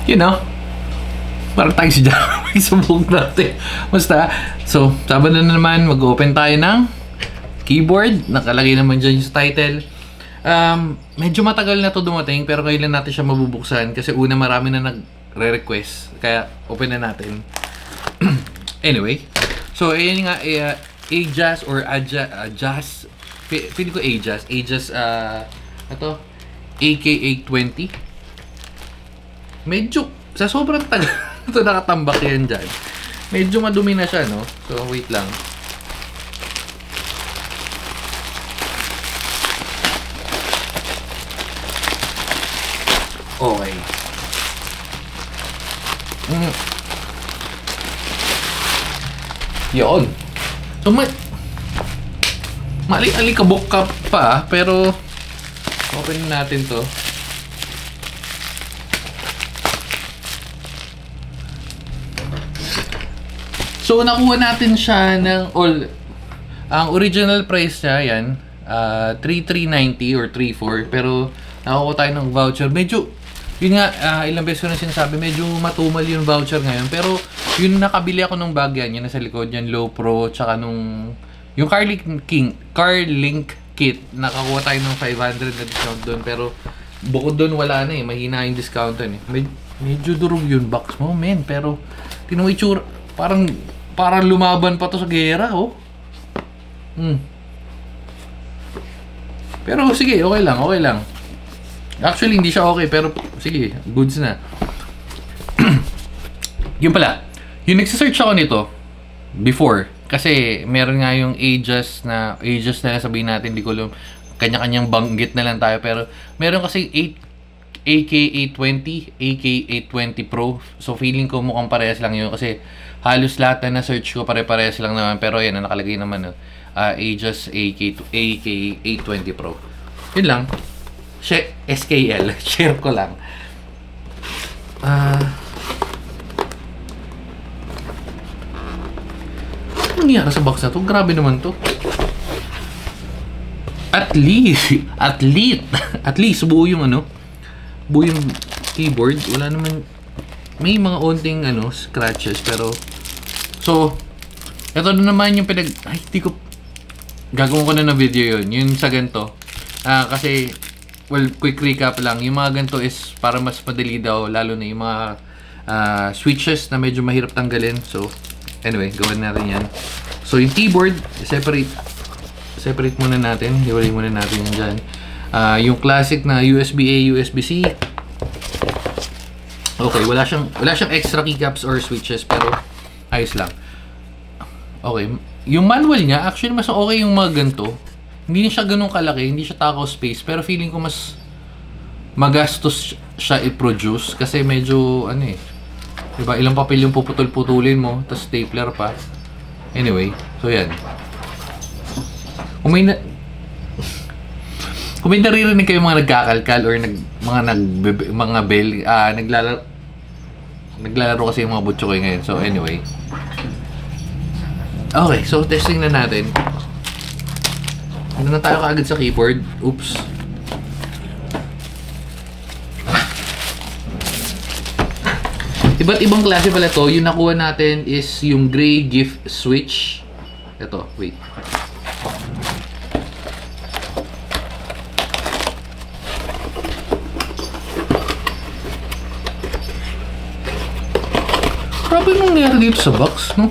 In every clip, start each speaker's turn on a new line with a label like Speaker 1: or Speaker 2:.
Speaker 1: you know, parang tayo si Jam. Isubok natin. Basta, so, Sabado na naman, mag-open tayo ng keyboard. Nakalagay naman dyan yung title. Medyo matagal na to dumating, pero kailan natin siya mabubuksan. Kasi una, marami na nagre-request. Kaya, open na natin. Anyway, so, ayun nga, Ajas or Ajas. Feeling ko Ajas. Ajas, ito, AK820. Medyo, sa sobrang tagal, ito nakatambak yan dyan. Medyo madumi na siya, no? So, wait lang. Okay. Yun. So, mali-alikabok ka pa, pero open natin to. So, nakuha natin siya ng ang original price niya, yan, 3,390 or 3,400. Pero, nakuha tayo ng voucher. Medyo, yun nga, ilang beses ko na sinasabi, medyo matumal yung voucher ngayon. Pero, yun nakabili ako ng bag yan, yun nasa likod yan, Low Pro, tsaka yung Carlink kit, nakakuha tayo ng 500 na discount doon. Pero, bukod doon, wala na eh, mahina yung discount doon eh. Medyo durog yung box mo, men. Pero, tinuwa itsura, parang lumaban pa to sa gera, oh. Pero sige, okay lang. Actually, hindi siya okay, pero sige, goods na. Yun pala, yung nagsisearch ako nito before, kasi meron nga yung Ajas na sabihin natin, di ko alam, kanya-kanyang banggit na lang tayo, pero meron kasi AK820, AK820 Pro. So feeling ko mukhang parehas lang yun kasi halos lahat na na-search ko pare-parehas lang naman. Pero yan, nakalagay naman Ajas AK820 Pro. Yun lang. SKL. Share ko lang. Ano nangyari sa box na to? Grabe naman to. At least buo yung buo yung keyboard. Wala naman, may mga onting scratches, pero so ito na naman yung hindi ko gagawin ko na ng video yun sa ganito. Kasi quick recap lang, yung mga ganito is para mas madali daw, lalo na yung mga switches na medyo mahirap tanggalin. So anyway, gawin natin yan. So yung keyboard, separate muna natin, hiwalay muna natin yan dyan. Yung classic na USB-A, USB-C. Okay, wala siyang extra keycaps or switches, pero ayos lang. Okay, yung manual niya, actually mas okay yung mga ganito. Hindi siya ganun kalaki, hindi siya takaw space, pero feeling ko mas magastos siya i-produce kasi medyo diba, ilang papel yung puputol-putulin mo, tapos stapler pa. Anyway, so yan. Kung may naririnig kayo mga nagkakalkal or mga bell, naglalaro kasi yung mga butso ko ngayon. So anyway. Okay, so testing na natin. Ano na tayo kaagad sa keyboard? Oops. Iba't ibang klase pala to. Yung nakuha natin is yung gray gift switch. Ito, wait. Grabe nung nangyari dito sa box, no?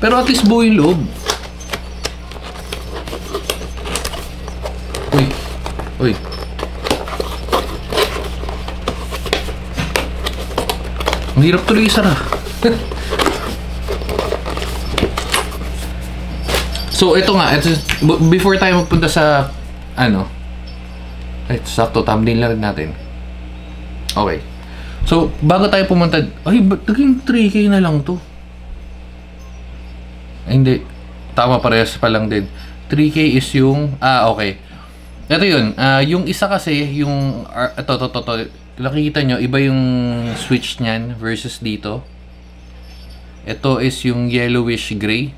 Speaker 1: Pero at least buo yung loob. Uy. Ang hirap tuloy isara. So, ito nga. Before tayo magpunta sa sakto, thumbnail na rin natin. Okay. So, bago tayo pumunta, ba't naging 3K na lang to? Hindi. Tama, parehas pa lang din. 3K is yung, okay. Ito yun. Yung isa kasi, yung, ito. Nakikita nyo, iba yung switch niyan versus dito. Ito is yung yellowish gray.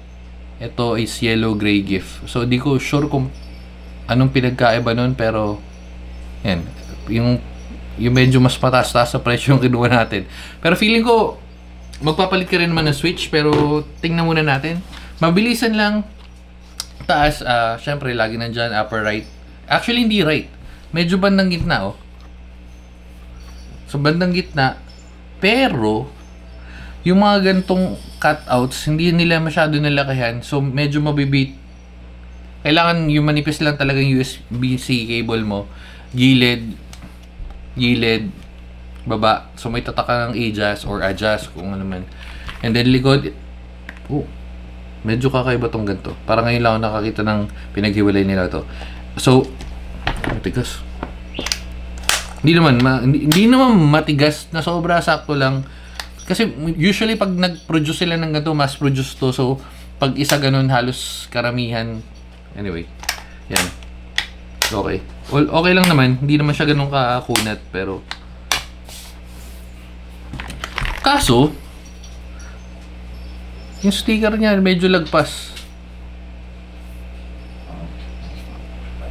Speaker 1: Ito is yellow gray gift. So, di ko sure kung anong pinagkaiba nun, pero, yan. Yung yung medyo mas mataas-taas sa presyo yung kinuha natin. Pero feeling ko, magpapalit ka rin naman ng switch, pero tingnan muna natin. Mabilisan lang. Taas, syempre, lagi nandyan, upper right. Actually, hindi right. Medyo bandang gitna, oh. So, bandang gitna. Pero, yung mga gantong cutouts, hindi nila masyado nalakihan. So, medyo mabibit. Kailangan yung manipis lang talaga yung USB-C cable mo. Gilid, baba. So, may tatak ka ng adjust or adjust, kung ano man. And then, likod. Oh, medyo kakaiba tong ganito. Parang ngayon lang ako nakakita ng pinaghiwalay nila to. So, matigas. Hindi naman matigas na sobra, sakto lang. Kasi usually pag nag-produce sila ng ganito, mass produce to. So, pag isa ganun, halos karamihan. Anyway, yan. Okay. Well, okay lang naman. Hindi naman siya ganun kakunat, pero kaso, yung sticker niya medyo lagpas.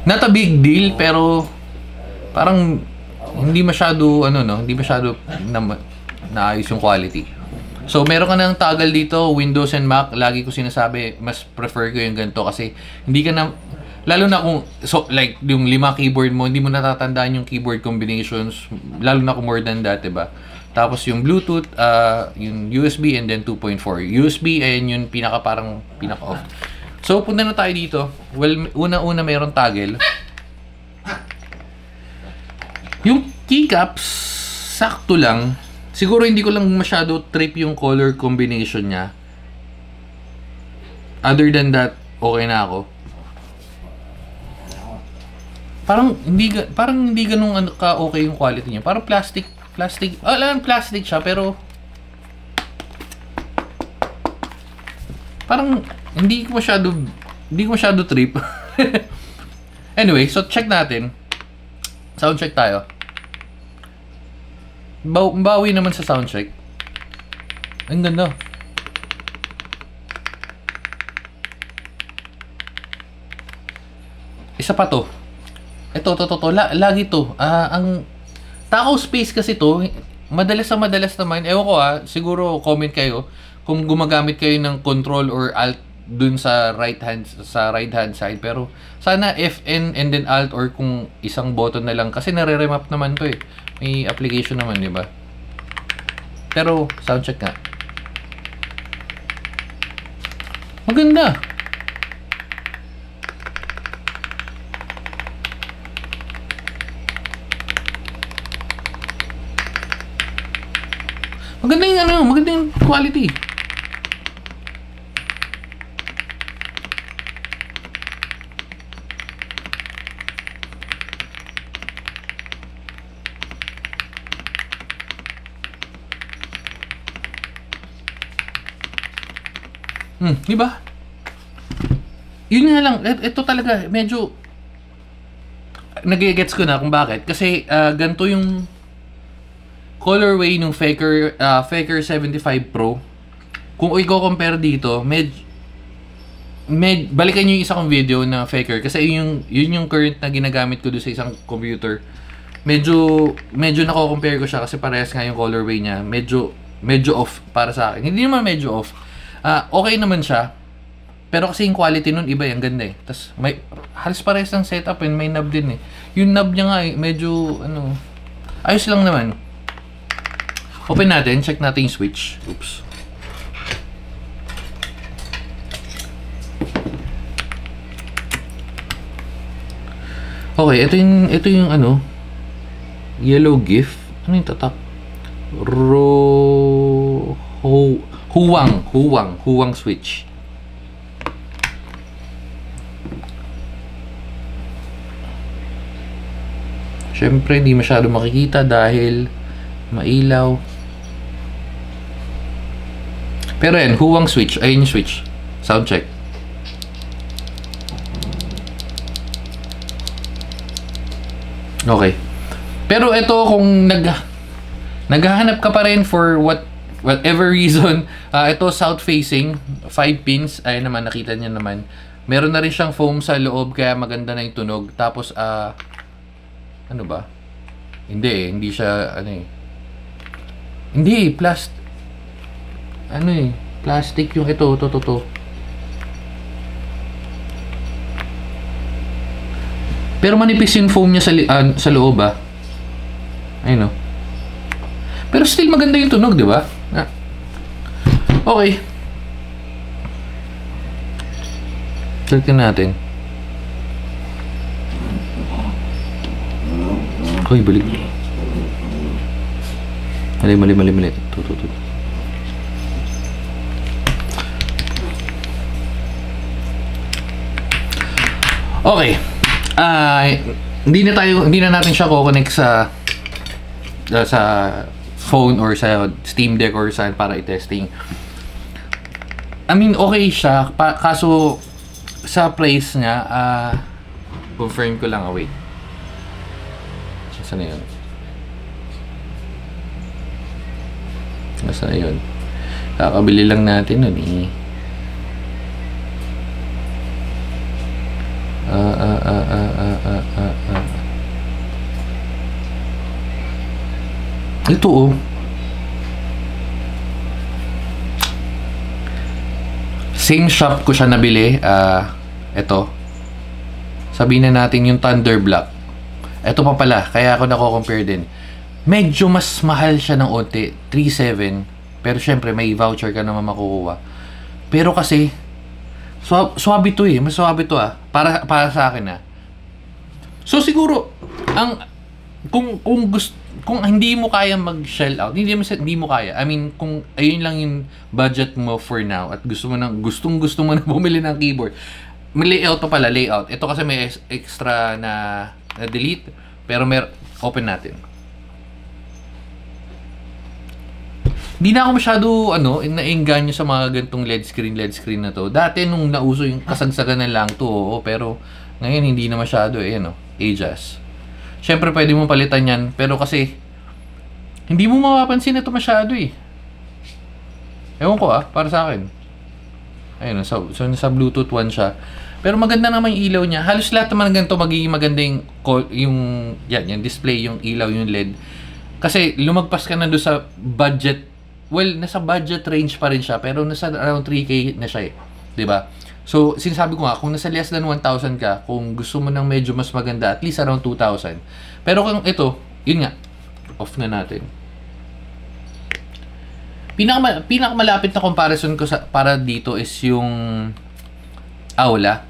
Speaker 1: Not a big deal, pero parang hindi masyado hindi masyado naayos yung quality. So, meron ka ng toggle dito, Windows and Mac. Lagi ko sinasabi, mas prefer ko yung ganito kasi hindi ka na, lalo na kung, so, like, yung 5 keyboard mo, hindi mo natatandaan yung keyboard combinations, lalo na kung more than that, diba? Tapos yung Bluetooth, yung USB, and then 2.4. USB, ayan yung pinaka-off. So, punta na tayo dito. Well, una-una mayroong toggle. Yung keycaps, sakto lang. Siguro hindi ko lang masyado trip yung color combination niya. Other than that, okay na ako. Parang hindi ganun ka okay yung quality niya. Parang plastic, plastic siya, pero parang hindi ko masyado trip. Anyway, so check natin. Sound check tayo. Bawi naman sa soundcheck. Ang ganda. Isa pa to. Ito. Lagi to. Ang Takaw Space kasi to, madalas naman. Ewan ko siguro comment kayo kung gumagamit kayo ng control or alt dun sa right hand side, pero sana FN and then alt, or kung isang button na lang kasi nare-remap naman to may application naman, di ba? Pero sound check nga, maganda. Maganda yung quality. Di ba? Yun nga lang, ito talaga medyo nagigets ko na kung bakit. Kasi ganito yung colorway ng Faker 75 Pro. Kung i-compare dito, balikan nyo yung isa kong video na Faker kasi yun yung current na ginagamit ko doon sa isang computer. Medyo nako-compare ko siya kasi parehas nga yung colorway niya. Medyo off para sa akin. Hindi naman medyo off. Okay naman siya. Pero kasi yung quality nun iba, yung ganda Tapos may halos parehas ng setup and may knob din Yung knob niya nga medyo ayos lang naman. Open natin, check natin yung switch. Oops. Okay, ito yung yellow GIF. Ano yung tatak? Huwang switch. Syempre, hindi masyado makikita dahil mailaw. Pero yan, huwang switch. Ayun yung switch. Sound check. Okay. Pero ito, kung naghahanap ka pa rin for whatever reason, ito south facing, 5 pins, ayun naman, nakita niyo naman. Meron na rin siyang foam sa loob, kaya maganda na yung tunog. Tapos, ano ba? Hindi eh, hindi siya, ano eh. Hindi, ano eh, plastic yung ito, to. Pero manipis yung foam niya sa loob ah. Ayun oh. Pero still maganda yung tunog, di ba? Ah. Okay. Tignan natin. Hoy, balik. Mali. Tuh. Okay. Hindi na natin siya ko-connect sa phone or sa Steam Deck or saan para i-testing. I mean, okay siya. Kaso sa place niya, confirm ko lang. Wait. Saan na yun? Nasa yun? Kakabili lang natin nun eh. Ito oh. Same shop ko siya nabili. Ito. Sabihin na natin yung Thunder Black. Ito pa pala, kaya ako nako-compare din. Medyo mas mahal siya ng onti, 3.7. Pero syempre may voucher ka naman makukuha. Pero kasi swabe to eh, mas swabe to ah. Para sa akin ah. So siguro kung hindi mo kaya mag-shell out, hindi mo kaya. I mean, kung ayun lang yung budget mo for now at gusto mo na bumili ng keyboard. May layout pa pala, layout. Ito kasi may extra na delete, pero open natin. Hindi na ako masyado naengganyo sa mga gantong LED screen na to. Dati nung nauso yung kasagsagan na lang to, pero ngayon hindi na masyado Ajas. Syempre pwede mo palitan yan, pero kasi hindi mo mapapansin ito masyado eh. Ewan ko para sa akin. Ayun, so nasa Bluetooth 1 siya. Pero maganda naman yung ilaw niya. Halos lahat naman ganito magiging maganda yung display, yung ilaw, yung LED. Kasi lumagpas ka na doon sa budget. Well, nasa budget range pa rin siya, pero nasa around 3K na siya eh. 'Di ba? So, sinasabi ko nga, kung nasa less than 1,000 ka, kung gusto mo ng medyo mas maganda, at least around 2,000. Pero kung ito, yun nga, off na natin. Pinakamalapit na comparison ko para dito is yung Aula.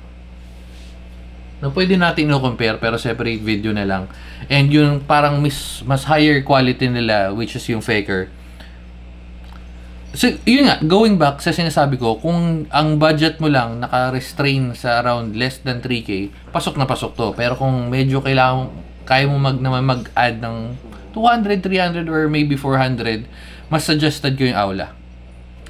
Speaker 1: Na pwede natin i-compare, pero separate video na lang. And yung parang mas higher quality nila, which is yung Faker. So, yun nga, going back sa sinasabi ko, kung ang budget mo lang naka-restrain sa around less than 3K, pasok na pasok to. Pero kung medyo kaya mo mag-add ng 200, 300, or maybe 400, mas suggested ko yung Aula.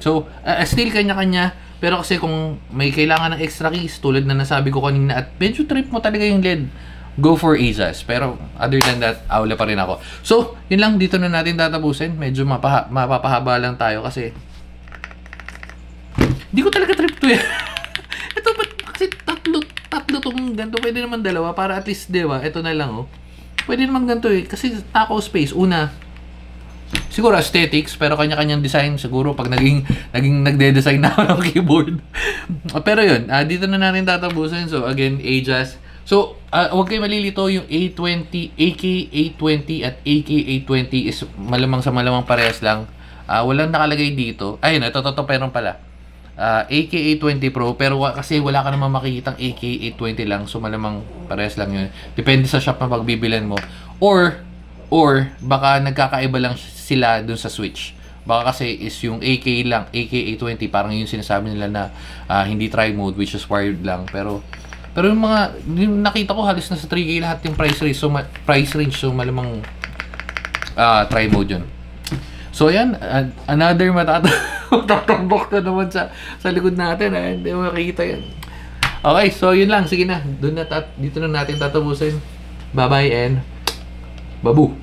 Speaker 1: So, still kanya-kanya, pero kasi kung may kailangan ng extra keys, tulad na nasabi ko kanina, at medyo trip mo talaga yung LED, go for Asus. Pero other than that, Aula pa rin ako. So, yun lang, dito na natin tatapusin. Medyo mapapahaba lang tayo kasi hindi ko talaga trip to eh. Ito ba't kasi tatlo tong ganito, pwede naman dalawa para at least, diba, ito na lang oh. Pwede naman ganito eh, kasi taco space. Una, siguro aesthetics, pero kanya-kanyang design. Siguro pag naging nagde-design na ako ng keyboard. Pero yun, dito na natin tatapusin. So again, Asus. So, huwag kayo malilito, yung AK820 at AK820 is malamang sa malamang parehas lang. Walang nakalagay dito. Ayun, ito pero pala. AK820 Pro, pero kasi wala ka naman makikitang AK820 lang, so malamang parehas lang yun. Depende sa shop na pagbibilan mo. Or baka nagkakaiba lang sila dun sa switch. Baka kasi is yung AK lang, AK820, parang yung sinasabi nila na hindi tri-mode, which is wired lang. Pero yung nakita ko halos na sa 3K lahat yung price range, so malamang tri-mode yun. So yan, another matatambok na naman sa likod natin, hindi mo makikita yan. Okay, so yun lang, sige na, dito na natin tatapusin. Bye bye and babu.